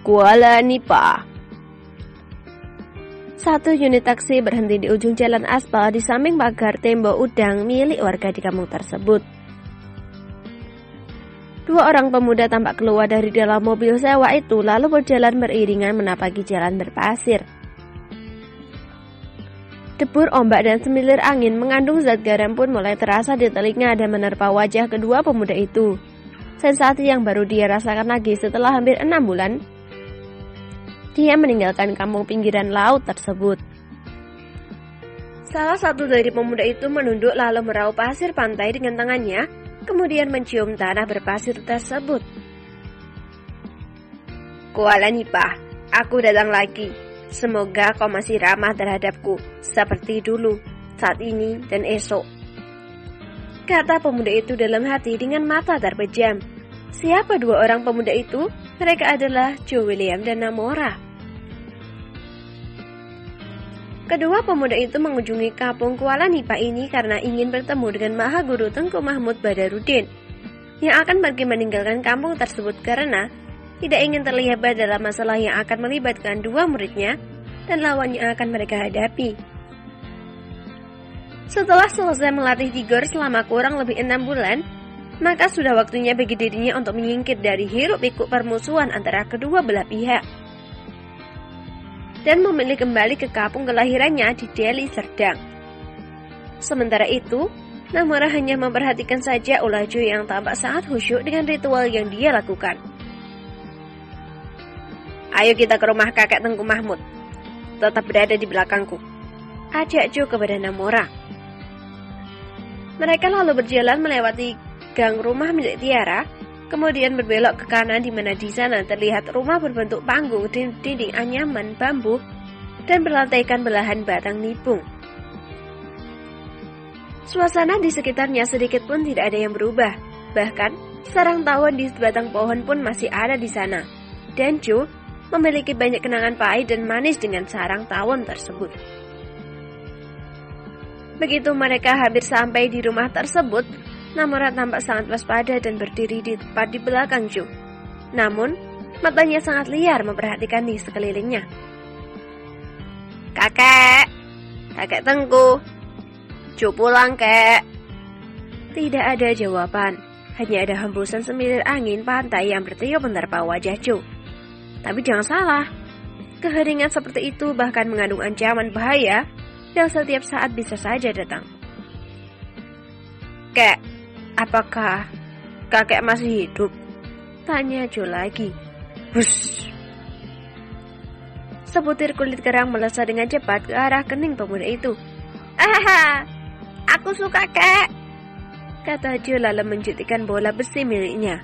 Kuala Nipah. Satu unit taksi berhenti di ujung jalan aspal di samping pagar tembok udang milik warga di kampung tersebut. Dua orang pemuda tampak keluar dari dalam mobil sewa itu lalu berjalan beriringan menapaki jalan berpasir. Debur ombak dan semilir angin mengandung zat garam pun mulai terasa di telinga dan menerpa wajah kedua pemuda itu. Sensasi yang baru dia rasakan lagi setelah hampir 6 bulan dia meninggalkan kampung pinggiran laut tersebut. Salah satu dari pemuda itu menunduk lalu meraup pasir pantai dengan tangannya, kemudian mencium tanah berpasir tersebut. Kuala Nipah, aku datang lagi. Semoga kau masih ramah terhadapku, seperti dulu, saat ini, dan esok. Kata pemuda itu dalam hati dengan mata terpejam. Siapa dua orang pemuda itu? Mereka adalah Joe William dan Namora. Kedua pemuda itu mengunjungi kampung Kuala Nipah ini karena ingin bertemu dengan Maha Guru Tengku Mahmud Badarudin yang akan pergi meninggalkan kampung tersebut karena tidak ingin terlibat dalam masalah yang akan melibatkan dua muridnya dan lawan yang akan mereka hadapi. Setelah selesai melatih Tigor selama kurang lebih 6 bulan, maka sudah waktunya bagi dirinya untuk menyingkir dari hiruk-pikuk permusuhan antara kedua belah pihak dan memilih kembali ke kampung kelahirannya di Deli Serdang. Sementara itu, Namora hanya memperhatikan saja ulah Joe yang tampak sangat khusyuk dengan ritual yang dia lakukan. Ayo kita ke rumah kakek Tengku Mahmud. Tetap berada di belakangku, ajak Joe kepada Namora. Mereka lalu berjalan melewati gang rumah milik Tiara, kemudian berbelok ke kanan di mana di sana terlihat rumah berbentuk panggung dinding anyaman bambu dan berlantaikan belahan batang nipung. Suasana di sekitarnya sedikit pun tidak ada yang berubah, bahkan sarang tawon di sebatang pohon pun masih ada di sana. Dan Joe memiliki banyak kenangan pahit dan manis dengan sarang tawon tersebut. Begitu mereka hampir sampai di rumah tersebut, Namora tampak sangat waspada dan berdiri di tepat di belakang Joe. Namun, matanya sangat liar memperhatikan di sekelilingnya. Kakek Tengku, Joe pulang kek. Tidak ada jawaban, hanya ada hembusan semilir angin pantai yang bertiup menerpa wajah Joe. Tapi jangan salah, keheringan seperti itu bahkan mengandung ancaman bahaya yang setiap saat bisa saja datang. Kek, apakah kakek masih hidup? Tanya Joe lagi. Hush. Sebutir kulit kerang melesat dengan cepat ke arah kening pemuda itu. Aku suka kek, kata Joe lalu menjentikan bola besi miliknya.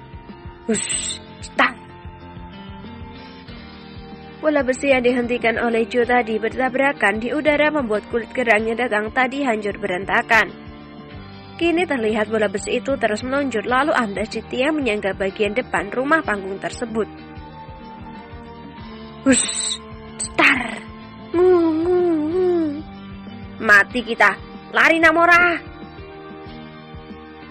Hush, stop. Bola besi yang dihentikan oleh Joe tadi bertabrakan di udara membuat kulit kerang yang datang tadi hancur berantakan. Kini terlihat bola besi itu terus meluncur lalu amblas di tiang menyangga bagian depan rumah panggung tersebut. Hush, star, mati kita, lari Namora!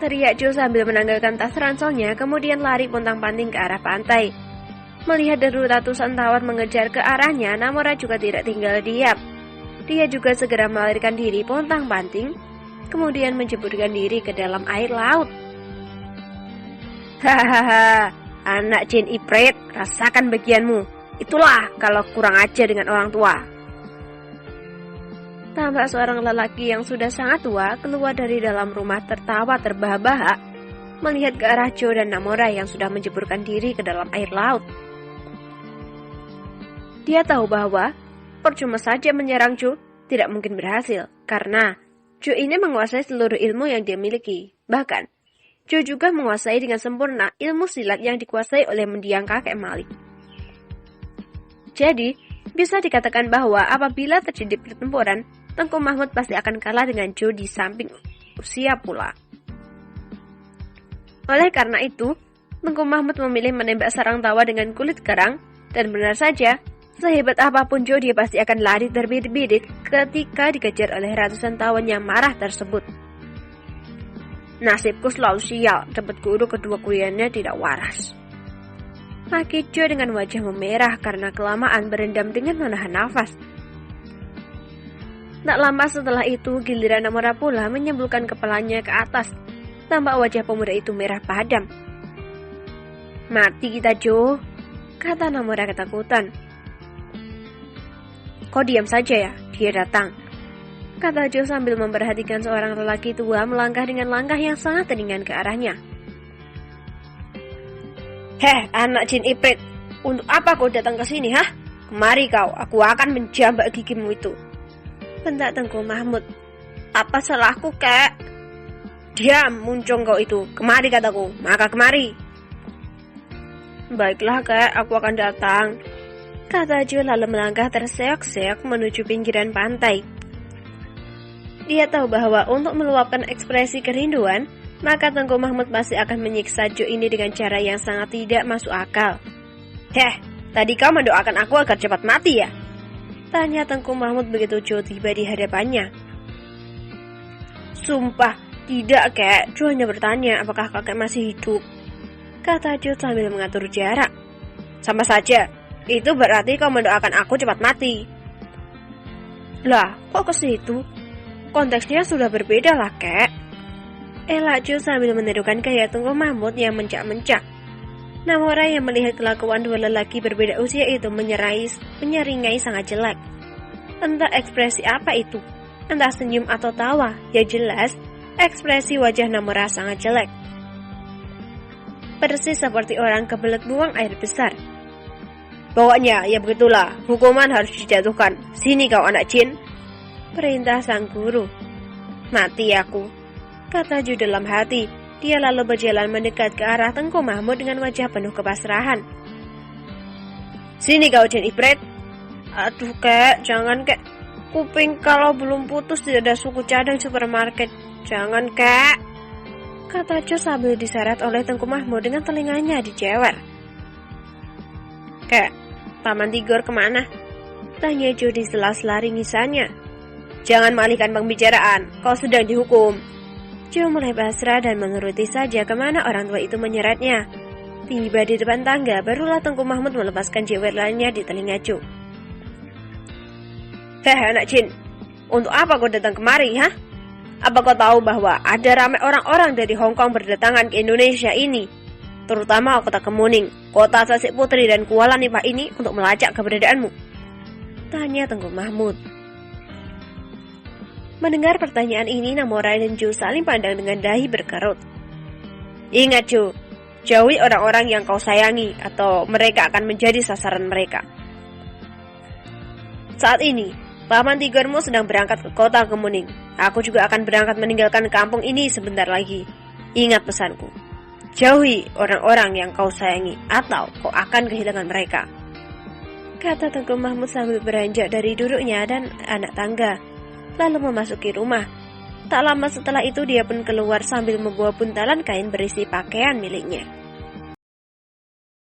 Teriak Joe sambil menanggalkan tas ranselnya kemudian lari pontang-panting ke arah pantai. Melihat ratusan tawon mengejar ke arahnya, Namora juga tidak tinggal diam. Dia juga segera melarikan diri pontang-panting, kemudian menjeburkan diri ke dalam air laut. Hahaha, anak jin Iprit, rasakan bagianmu. Itulah kalau kurang ajar dengan orang tua. Tampak seorang lelaki yang sudah sangat tua keluar dari dalam rumah tertawa terbahak-bahak, melihat ke arah Joe dan Namora yang sudah menjeburkan diri ke dalam air laut. Dia tahu bahwa percuma saja menyerang Joe tidak mungkin berhasil, karena Joe ini menguasai seluruh ilmu yang dia miliki. Bahkan, Joe juga menguasai dengan sempurna ilmu silat yang dikuasai oleh mendiang kakek Malik. Jadi, bisa dikatakan bahwa apabila terjadi pertempuran, Tengku Mahmud pasti akan kalah dengan Joe di samping usia pula. Oleh karena itu, Tengku Mahmud memilih menembak sarang tawa dengan kulit kerang, dan benar saja, sehebat apapun Joe dia pasti akan lari terbirit-birit ketika dikejar oleh ratusan tawon yang marah tersebut. Nasibku selalu sial, dapat guru kedua kuliahnya tidak waras. Maki Jo dengan wajah memerah karena kelamaan berendam dengan menahan nafas. Tak lama setelah itu, giliran Namora pula menyembulkan kepalanya ke atas. Tampak wajah pemuda itu merah padam. "Mati kita, Jo," kata Namora ketakutan. "Kau diam saja ya, dia datang," kata Jo sambil memperhatikan seorang lelaki tua melangkah dengan langkah yang sangat ringan ke arahnya. "Heh, anak jin iprit, untuk apa kau datang ke sini, hah? Kemari kau, aku akan menjambak gigimu itu," bentak Tengku Mahmud. "Apa salahku, kek?" "Diam, muncung kau itu. Kemari kataku, maka kemari." "Baiklah, kek, aku akan datang," kata Jo lalu melangkah terseok-seok menuju pinggiran pantai. Dia tahu bahwa untuk meluapkan ekspresi kerinduan, maka Tengku Mahmud pasti akan menyiksa Jo ini dengan cara yang sangat tidak masuk akal. "Heh, tadi kau mendoakan aku agar cepat mati ya?" tanya Tengku Mahmud begitu Jo tiba di hadapannya. "Sumpah, tidak, kek. Jo hanya bertanya apakah kakek masih hidup," kata Jo sambil mengatur jarak. "Sama saja, itu berarti kau mendoakan aku cepat mati." "Lah, kok ke situ? Konteksnya sudah berbeda lah, kek," elak Jo sambil menirukan gaya Tengku Mahmud yang mencak-mencak. Namora yang melihat kelakuan dua lelaki berbeda usia itu menyeringai sangat jelek. Entah ekspresi apa itu, entah senyum atau tawa, ya jelas ekspresi wajah Namora sangat jelek. Persis seperti orang kebelet buang air besar. "Pokoknya ya begitulah, hukuman harus dijatuhkan. Sini kau anak jin," perintah sang guru. "Mati aku," kata Jo dalam hati. Dia lalu berjalan mendekat ke arah Tengku Mahmud dengan wajah penuh kepasrahan. "Sini kau jin iprit." "Aduh, kek, jangan, kek. Kuping kalau belum putus tidak ada suku cadang supermarket. Jangan, kek," kata Jo sambil diseret oleh Tengku Mahmud dengan telinganya dijewer. "Kek, Paman Tigor kemana?" tanya Jo di sela-sela ringisannya. "Jangan mengalihkan pembicaraan, kau sedang dihukum." Jo mulai pasrah dan menuruti saja kemana orang tua itu menyeretnya. Tiba di depan tangga, barulah Tengku Mahmud melepaskan jewerannya di telinga Jo. "Heh, anak jin, untuk apa kau datang kemari, hah? Apa kau tahu bahwa ada ramai orang-orang dari Hong Kong berdatangan ke Indonesia ini, terutama kota Kemuning, kota Sasik Putri dan Kuala Nipah ini untuk melacak keberadaanmu?" tanya Tengku Mahmud. Mendengar pertanyaan ini, Namora dan Jo saling pandang dengan dahi berkerut. "Ingat Jo, jauhi orang-orang yang kau sayangi atau mereka akan menjadi sasaran mereka. Saat ini, Paman Tigormu sedang berangkat ke kota Kemuning. Aku juga akan berangkat meninggalkan kampung ini sebentar lagi. Ingat pesanku, jauhi orang-orang yang kau sayangi atau kau akan kehilangan mereka," kata Tengku Mahmud sambil beranjak dari duduknya dan anak tangga, lalu memasuki rumah. Tak lama setelah itu dia pun keluar sambil membawa buntalan kain berisi pakaian miliknya.